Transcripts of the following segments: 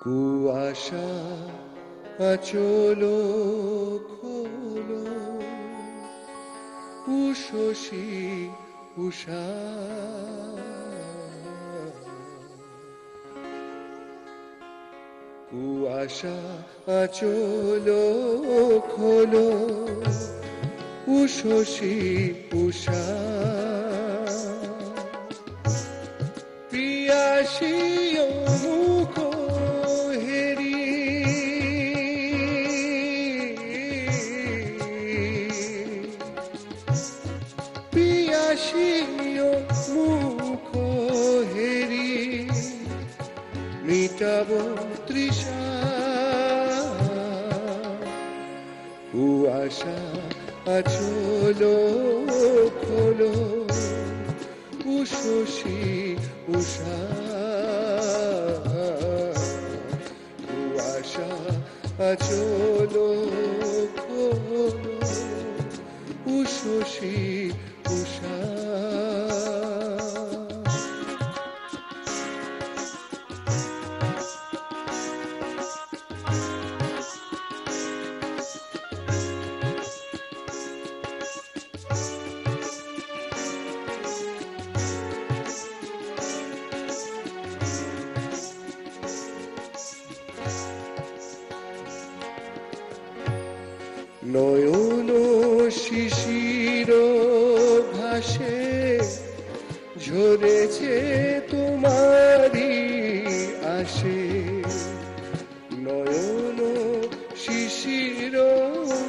কুয়াশা আচল খোলো, উষসী উষা। কুয়াশা আচল খোলো, উষসী উষা। পিয়াসী মুখ হেরি, পিয়াসী মুখ হেরি মিটাব তৃষা। কুয়াশা আচল খোলো, উষসী উষা। কুয়াশা আচল খোলো, উষসী উষা। নয়ন শিশির ভাসে ঝরেছে তোমারি আসে। নয়ন শিশির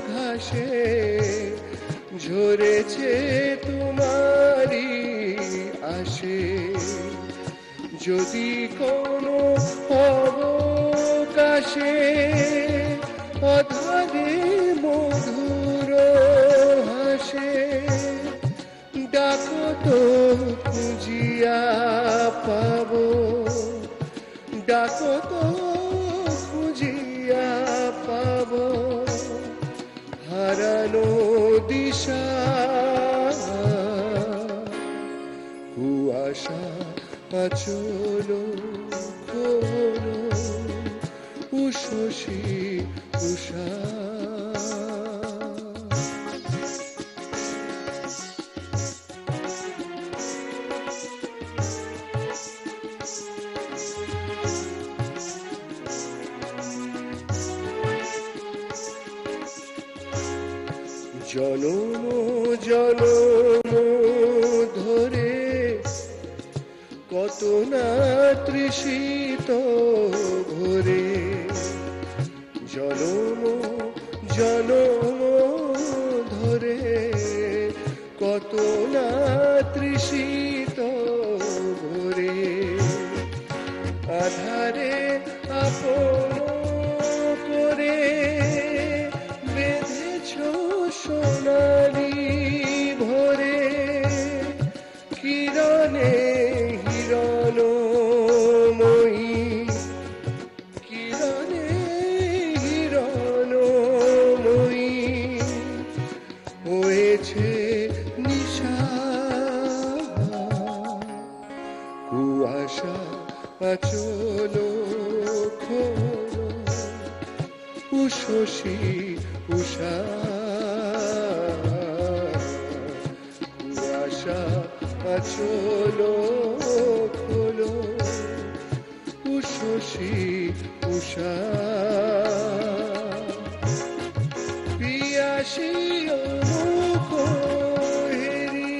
ঘাসে ঝরেছে তোমারি আসে। যদি কোনো অবকাশে অধারে মধুর হাসে, ডাকো তো খুঁজিয়া পাব, ডাকো তো খুঁজিয়া পাব হারানো দিশা। কুয়াশা আচল খোলো, উষসী উষা। জনম জনম ধরে কত না তৃষিত ভরে। জনম জনম ধরে কত না তৃষিত ভরে। আধারে আপন করে বেঁধেছ সোনালি ভরে। কিরণে হিরণময়ী, কিরণে হিরণময়ী হয়েছে নিশা। কুয়াশা আচল খোলো, উষসী উষা। কুয়াশা আচল খোলো, উষসী উষা। পিয়াসী মুখ হেরি,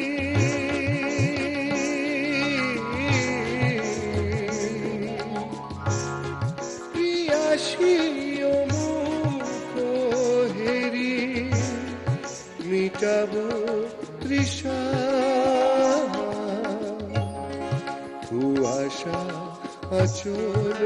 পিয়াসী মুখ হেরি মিটাব তৃষা। কুয়াশা আচল